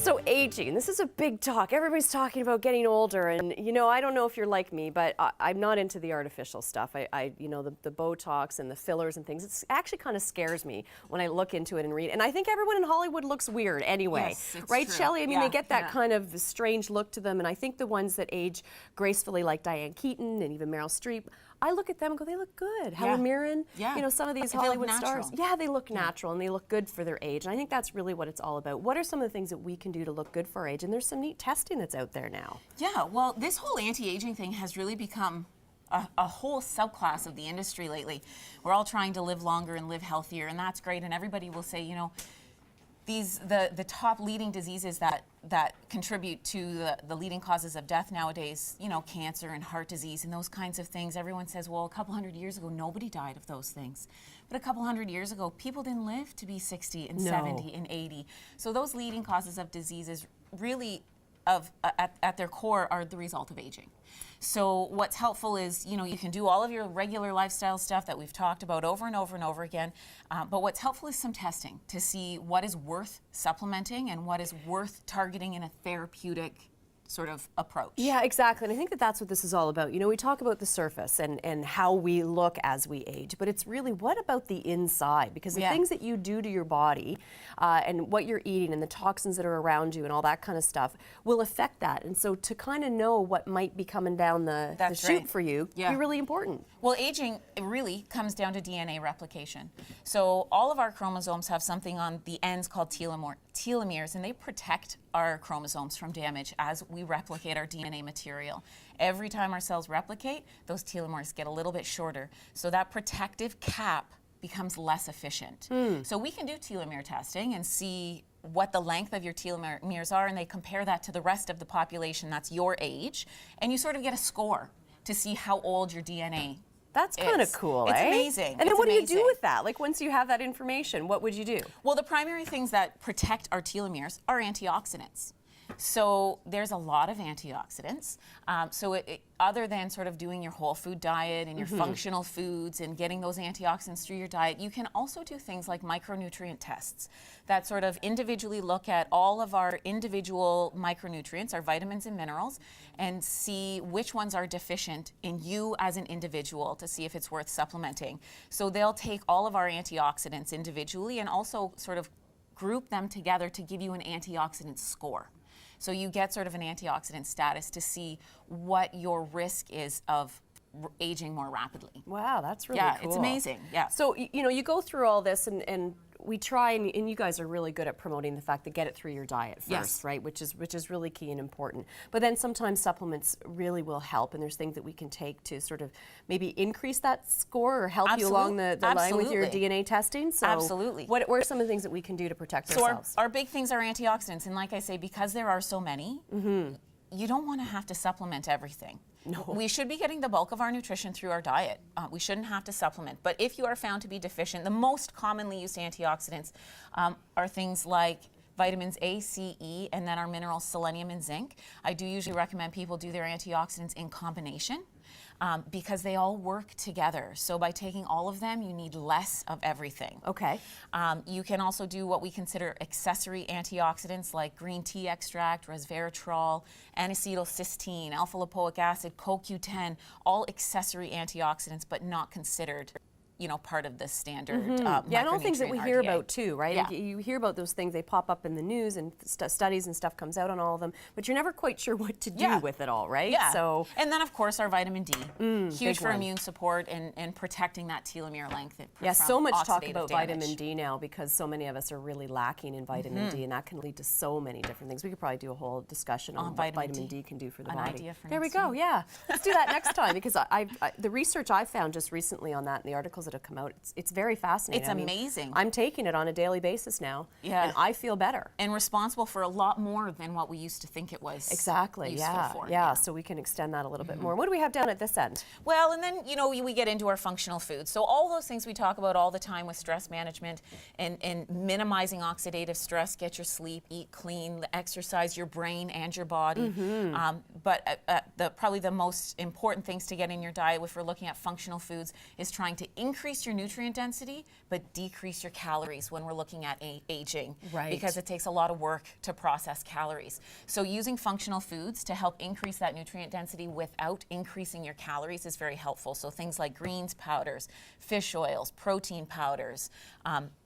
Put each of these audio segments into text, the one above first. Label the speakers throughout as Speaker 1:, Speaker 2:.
Speaker 1: So aging, this is a big talk. Everybody's talking about getting older, and you know, I don't know if you're like me, but I'm not into the artificial stuff. You know, the Botox and the fillers and things. It actually kind of scares me when I look into it and read. And I think everyone in Hollywood looks weird anyway,
Speaker 2: yes, it's
Speaker 1: right,
Speaker 2: true.
Speaker 1: Shelly? I mean,
Speaker 2: yeah,
Speaker 1: they get that kind of strange look to them, and I think the ones that age gracefully, like Diane Keaton and even Meryl Streep, I look at them and go, they look good. Helen Mirren, you know, some of these Hollywood stars. Yeah, they look natural and they look good for their age. And I think that's really what it's all about. What are some of the things that we can do to look good for our age? And there's some neat testing that's out there now.
Speaker 2: Yeah, well, this whole anti-aging thing has really become a whole subclass of the industry lately. We're all trying to live longer and live healthier, and that's great. And everybody will say, you know, the top leading diseases that contribute to the leading causes of death nowadays, you know, cancer and heart disease and those kinds of things. Everyone says, well, a couple hundred years ago, nobody died of those things. But a couple hundred years ago, people didn't live to be 60 and 70 and 80. So those leading causes of diseases really at their core are the result of aging. So what's helpful is, you know, you can do all of your regular lifestyle stuff that we've talked about over and over and over again, but what's helpful is some testing to see what is worth supplementing and what is worth targeting in a therapeutic sort of approach.
Speaker 1: Yeah, exactly. And I think that that's what this is all about. You know, we talk about the surface and how we look as we age, but it's really what about the inside? Because the things that you do to your body and what you're eating and the toxins that are around you and all that kind of stuff will affect that. And so to kind of know what might be coming down the chute for you be really important.
Speaker 2: Well, aging really comes down to DNA replication. So all of our chromosomes have something on the ends called telomeres, and they protect our chromosomes from damage as we replicate our DNA material. Every time our cells replicate, those telomeres get a little bit shorter. So that protective cap becomes less efficient. So we can do telomere testing and see what the length of your telomeres are, and they compare that to the rest of the population, that's your age, and you sort of get a score to see how old your DNA
Speaker 1: That's kind of cool,
Speaker 2: It's
Speaker 1: eh?
Speaker 2: amazing.
Speaker 1: And then what do you do with that? Like once you have that information, what would you do?
Speaker 2: Well, the primary things that protect our telomeres are antioxidants. So there's a lot of antioxidants. Other than sort of doing your whole food diet and your functional foods and getting those antioxidants through your diet, you can also do things like micronutrient tests that sort of individually look at all of our individual micronutrients, our vitamins and minerals, and see which ones are deficient in you as an individual to see if it's worth supplementing. So they'll take all of our antioxidants individually and also sort of group them together to give you an antioxidant score. So you get sort of an antioxidant status to see what your risk is of aging more rapidly.
Speaker 1: Wow, that's really cool.
Speaker 2: It's amazing. Yeah.
Speaker 1: So, you know, you go through all this and we try, and you guys are really good at promoting the fact that get it through your diet first, right? Which is really key and important. But then sometimes supplements really will help, and there's things that we can take to sort of maybe increase that score or help you along the line with your DNA testing. So
Speaker 2: Absolutely.
Speaker 1: What are some of the things that we can do to protect ourselves?
Speaker 2: So our big things are antioxidants, and like I say, because there are so many, you don't want to have to supplement everything.
Speaker 1: No.
Speaker 2: We should be getting the bulk of our nutrition through our diet. We shouldn't have to supplement. But if you are found to be deficient, the most commonly used antioxidants are things like vitamins A, C, E, and then our minerals selenium and zinc. I do usually recommend people do their antioxidants in combination because they all work together. So by taking all of them, you need less of everything.
Speaker 1: Okay.
Speaker 2: You can also do what we consider accessory antioxidants like green tea extract, resveratrol, N-acetylcysteine, alpha-lipoic acid, CoQ10, all accessory antioxidants but not considered, you know, part of the standard
Speaker 1: yeah, and all things that we hear
Speaker 2: RDA.
Speaker 1: about too, right?
Speaker 2: Yeah.
Speaker 1: You hear about those things, they pop up in the news and studies and stuff comes out on all of them, but you're never quite sure what to do with it all, right?
Speaker 2: Yeah.
Speaker 1: So,
Speaker 2: and then of course our vitamin D, huge for
Speaker 1: one.
Speaker 2: immune support and protecting that telomere length.
Speaker 1: Yeah, so much talk about
Speaker 2: damage.
Speaker 1: vitamin D now because so many of us are really lacking in vitamin D, and that can lead to so many different things. We could probably do a whole discussion on what vitamin D can do for the body.
Speaker 2: Idea for
Speaker 1: there we
Speaker 2: next
Speaker 1: go,
Speaker 2: week.
Speaker 1: yeah. Let's do that next time because the research I found just recently on that and the articles that have come out, it's very fascinating.
Speaker 2: It's amazing.
Speaker 1: I'm taking it on a daily basis now, and I feel better.
Speaker 2: And responsible for a lot more than what we used to think it was.
Speaker 1: Exactly,
Speaker 2: useful for.
Speaker 1: Yeah, so we can extend that a little bit more. What do we have down at this end?
Speaker 2: Well, and then, you know, we get into our functional foods. So all those things we talk about all the time with stress management and minimizing oxidative stress, get your sleep, eat clean, exercise your brain and your body. But probably the most important things to get in your diet if we're looking at functional foods is trying to increase increase your nutrient density, but decrease your calories when we're looking at aging.
Speaker 1: Right.
Speaker 2: Because it takes a lot of work to process calories. So using functional foods to help increase that nutrient density without increasing your calories is very helpful. So things like greens powders, fish oils, protein powders,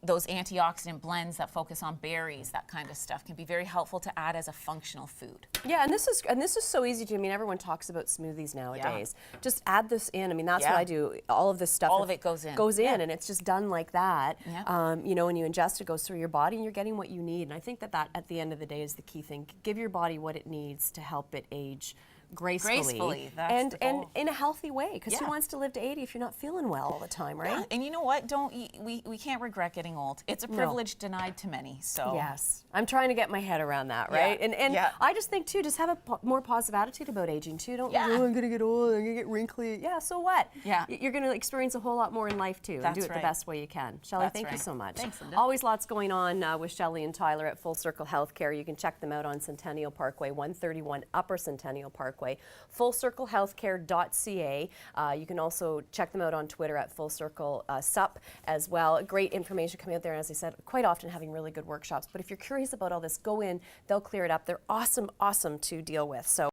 Speaker 2: those antioxidant blends that focus on berries, that kind of stuff can be very helpful to add as a functional food.
Speaker 1: Yeah, and this is so easy to. I mean, everyone talks about smoothies nowadays. Just add this in. I mean, that's what I do. All of this stuff.
Speaker 2: All of it goes in.
Speaker 1: Goes in, and it's just done like that.
Speaker 2: Yeah.
Speaker 1: You know, when you ingest it, goes through your body, and you're getting what you need. And I think that at the end of the day is the key thing. Give your body what it needs to help it age gracefully,
Speaker 2: that's the goal.
Speaker 1: and in a healthy way, because who wants to live to 80 if you're not feeling well all the time, right?
Speaker 2: Yeah. And you know what? We can't regret getting old. It's a privilege denied to many. So
Speaker 1: yes, I'm trying to get my head around that, right? And I just think too, just have a more positive attitude about aging too. Don't oh, I'm gonna get old, I'm gonna get wrinkly. Yeah, so what?
Speaker 2: Yeah,
Speaker 1: you're gonna experience a whole lot more in life too, and do it the best way you can. Shelly, thank you so much.
Speaker 2: Thanks, Linda.
Speaker 1: Always lots going on with Shelly and Tyler at Full Circle Healthcare. You can check them out on Centennial Parkway, 131 Upper Centennial Parkway. FullCircleHealthcare.ca. You can also check them out on Twitter at Full Circle Sup as well. Great information coming out there, and as I said, quite often having really good workshops. But if you're curious about all this, go in. They'll clear it up. They're awesome to deal with. So.